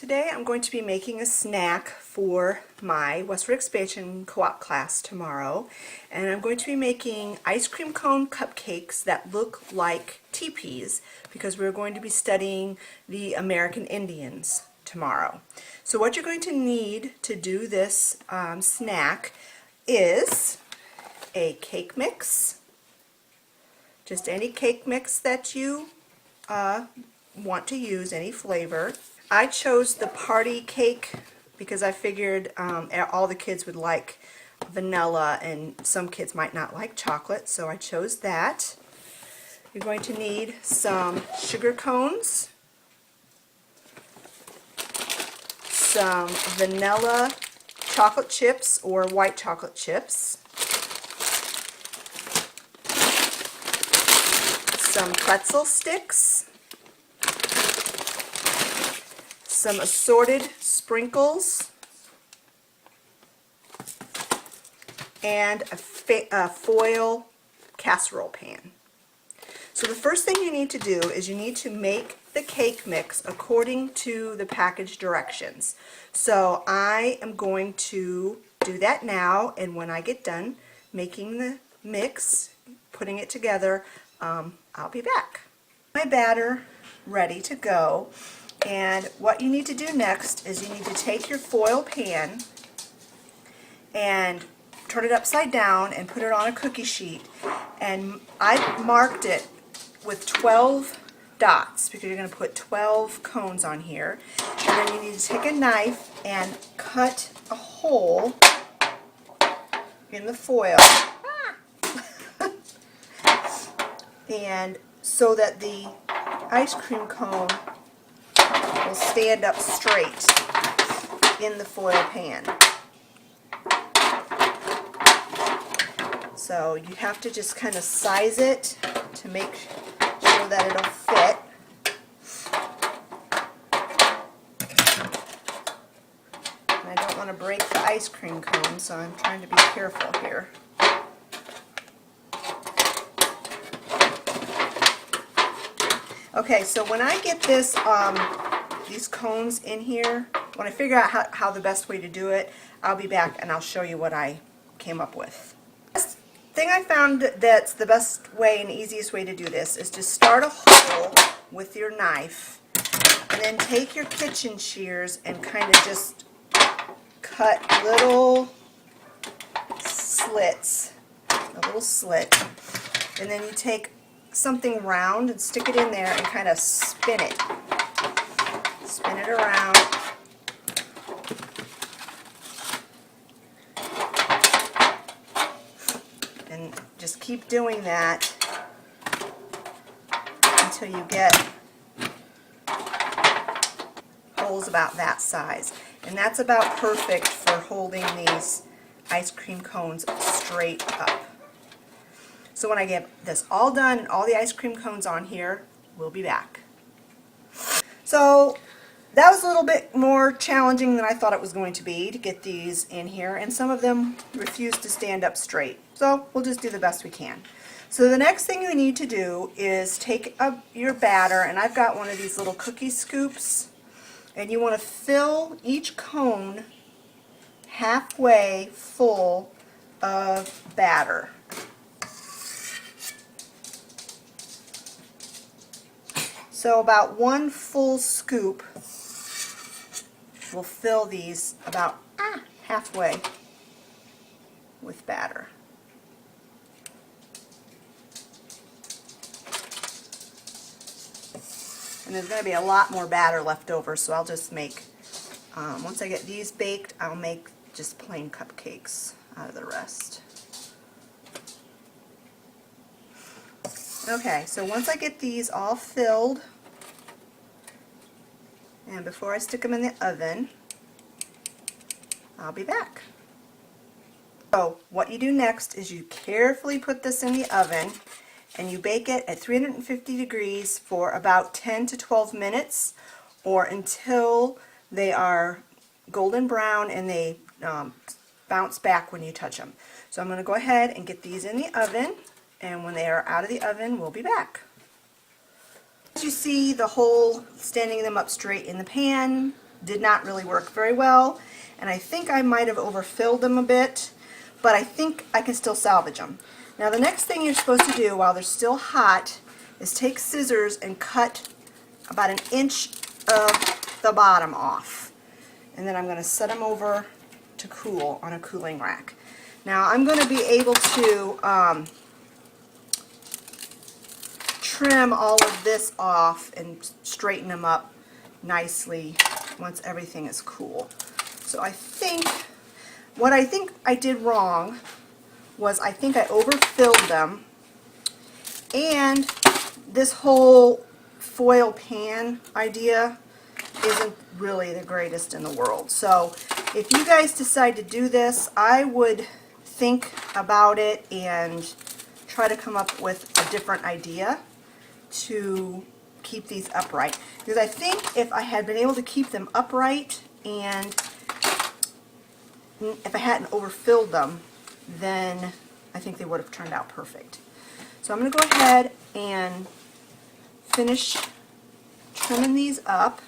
Today I'm going to be making a snack for my Westward Expansion Co-op class tomorrow, and I'm going to be making ice cream cone cupcakes that look like teepees because we're going to be studying the American Indians tomorrow. So what you're going to need to do this snack is a cake mix, just any cake mix that you want to use, any flavor. I chose the party cake because I figured all the kids would like vanilla and some kids might not like chocolate, so I chose that. You're going to need some sugar cones, some vanilla chocolate chips or white chocolate chips, some pretzel sticks, some assorted sprinkles, and a foil casserole pan. So the first thing you need to do is you need to make the cake mix according to the package directions. So I am going to do that now, and when I get done making the mix, putting it together, I'll be back. My batter ready to go. And what you need to do next is you need to take your foil pan and turn it upside down and put it on a cookie sheet. And I marked it with 12 dots because you're going to put 12 cones on here. And then you need to take a knife and cut a hole in the foil. And so that the ice cream cone will stand up straight in the foil pan. So you have to just kind of size it to make sure that it'll fit. And I don't want to break the ice cream cone, so I'm trying to be careful here. Okay, so when I get this these cones in here, when I figure out how the best way to do it, I'll be back and I'll show you what I came up with. The thing I found that's the best way and easiest way to do this is to start a hole with your knife and then take your kitchen shears and kind of just cut little slits, a little slit, and then you take something round and stick it in there and kind of spin it. Spin it around. And just keep doing that until you get holes about that size. And that's about perfect for holding these ice cream cones straight up. So when I get this all done and all the ice cream cones on here, we'll be back. So that was a little bit more challenging than I thought it was going to be to get these in here, and some of them refuse to stand up straight. So we'll just do the best we can. So the next thing you need to do is take your batter, and I've got one of these little cookie scoops, and you want to fill each cone halfway full of batter. So about one full scoop will fill these about halfway with batter. And there's going to be a lot more batter left over, so I'll just make, once I get these baked, I'll make just plain cupcakes out of the rest. Okay, so once I get these all filled, and before I stick them in the oven, I'll be back. So what you do next is you carefully put this in the oven and you bake it at 350 degrees for about 10 to 12 minutes or until they are golden brown and they bounce back when you touch them. So I'm going to go ahead and get these in the oven, and when they are out of the oven, we'll be back. As you see the hole standing them up straight in the pan, did not really work very well, and I think I might have overfilled them a bit, but I think I can still salvage them. Now the next thing you're supposed to do while they're still hot is take scissors and cut about 1 inch of the bottom off. And then I'm going to set them over to cool on a cooling rack. Now I'm going to be able to trim all of this off and straighten them up nicely once everything is cool. So I think, what I think I did wrong was I think I overfilled them, and this whole foil pan idea isn't really the greatest in the world. So if you guys decide to do this, I would think about it and try to come up with a different idea to keep these upright. Because I think if I had been able to keep them upright and if I hadn't overfilled them, then I think they would have turned out perfect. So I'm going to go ahead and finish trimming these up,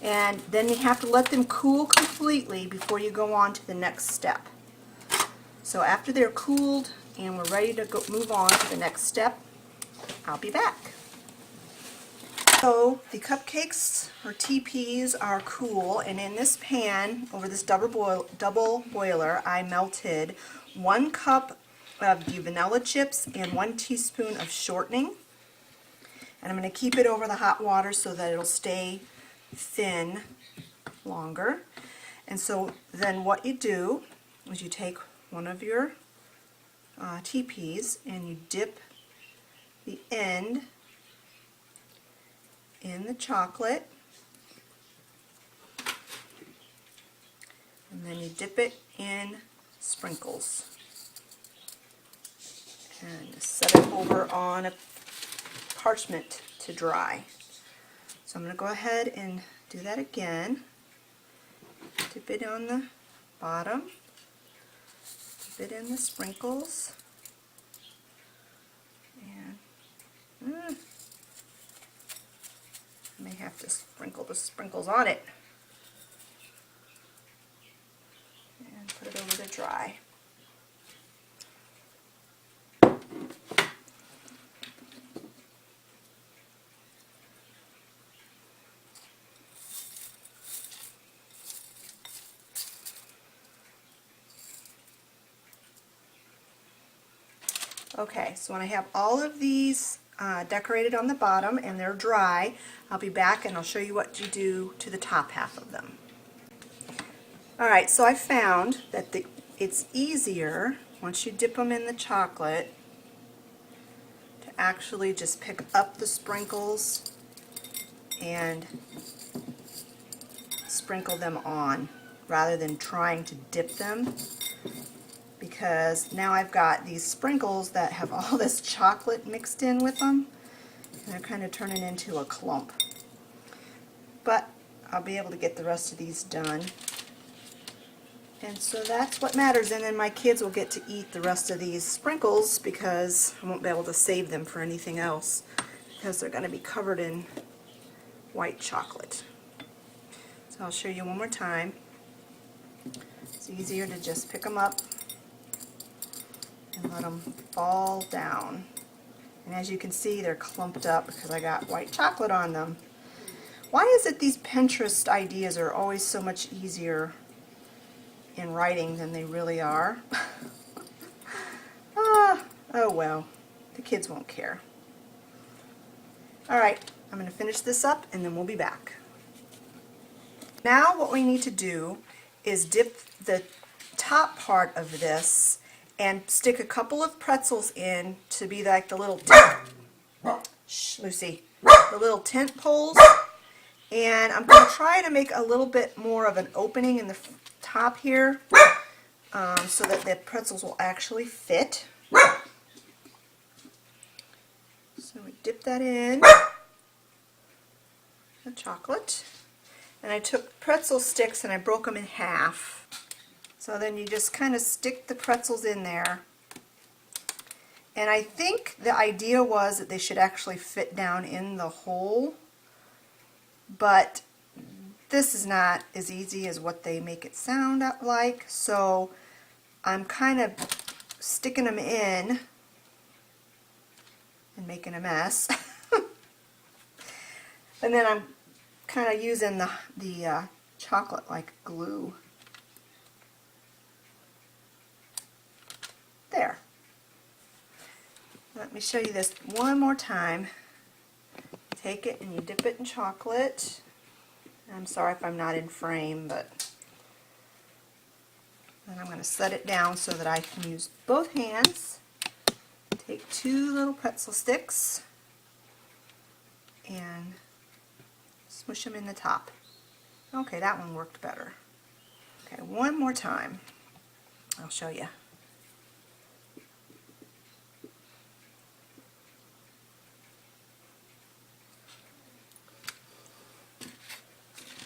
and then you have to let them cool completely before you go on to the next step. So after they're cooled and we're ready to move on to the next step, I'll be back. So the cupcakes or teepees are cool, and in this pan over this double boiler I melted 1 cup of the vanilla chips and 1 teaspoon of shortening, and I'm going to keep it over the hot water so that it'll stay thin longer. And so then what you do is you take one of your teepees and you dip the end in the chocolate, and then you dip it in sprinkles and set it over on a parchment to dry. So I'm going to go ahead and do that again. Dip it on the bottom, dip it in the sprinkles, and I may have to sprinkle the sprinkles on it and put it over to dry. Okay, so when I have all of these decorated on the bottom and they're dry, I'll be back and I'll show you what you do to the top half of them. Alright, so I found that it's easier once you dip them in the chocolate to actually just pick up the sprinkles and sprinkle them on rather than trying to dip them, because now I've got these sprinkles that have all this chocolate mixed in with them and they're kind of turning into a clump. But I'll be able to get the rest of these done. And so that's what matters, and then my kids will get to eat the rest of these sprinkles because I won't be able to save them for anything else because they're going to be covered in white chocolate. So I'll show you one more time. It's easier to just pick them up and let them fall down. And as you can see, they're clumped up because I got white chocolate on them. Why is it these Pinterest ideas are always so much easier in writing than they really are? Oh well, the kids won't care. Alright, I'm going to finish this up and then we'll be back. Now what we need to do is dip the top part of this and stick a couple of pretzels in to be like the little shh, Lucy, the little tent poles. And I'm going to try to make a little bit more of an opening in the top here so that the pretzels will actually fit. So we dip that in the chocolate, and I took pretzel sticks and I broke them in half. So then you just kind of stick the pretzels in there, and I think the idea was that they should actually fit down in the hole, but this is not as easy as what they make it sound like, so I'm kind of sticking them in and making a mess. And then I'm kind of using the chocolate like glue. There. Let me show you this one more time. Take it and you dip it in chocolate. I'm sorry if I'm not in frame, but then I'm going to set it down so that I can use both hands. Take 2 little pretzel sticks and smush them in the top. Okay, that one worked better. Okay, one more time. I'll show you.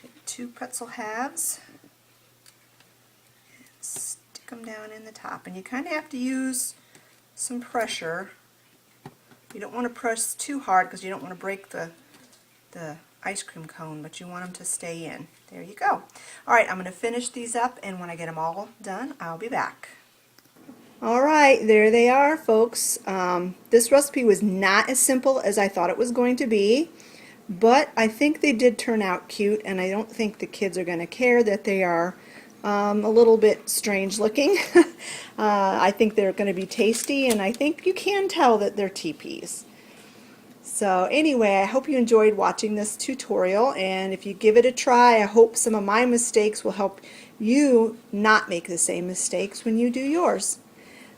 Take 2 pretzel halves and stick them down in the top. And you kind of have to use some pressure. You don't want to press too hard because you don't want to break the ice cream cone, but you want them to stay in. There you go. Alright, I'm going to finish these up, and when I get them all done, I'll be back. Alright, there they are, folks. This recipe was not as simple as I thought it was going to be, but I think they did turn out cute, and I don't think the kids are going to care that they are a little bit strange looking. I think they're going to be tasty, and I think you can tell that they're teepees. So anyway, I hope you enjoyed watching this tutorial, and if you give it a try, I hope some of my mistakes will help you not make the same mistakes when you do yours.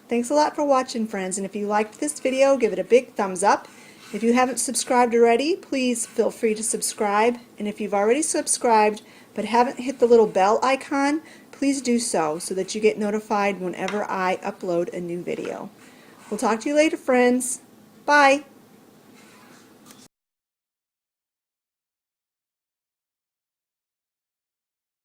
Thanks a lot for watching, friends, and if you liked this video, give it a big thumbs up. If you haven't subscribed already, please feel free to subscribe, and if you've already subscribed but haven't hit the little bell icon, please do so that you get notified whenever I upload a new video. We'll talk to you later, friends. Bye!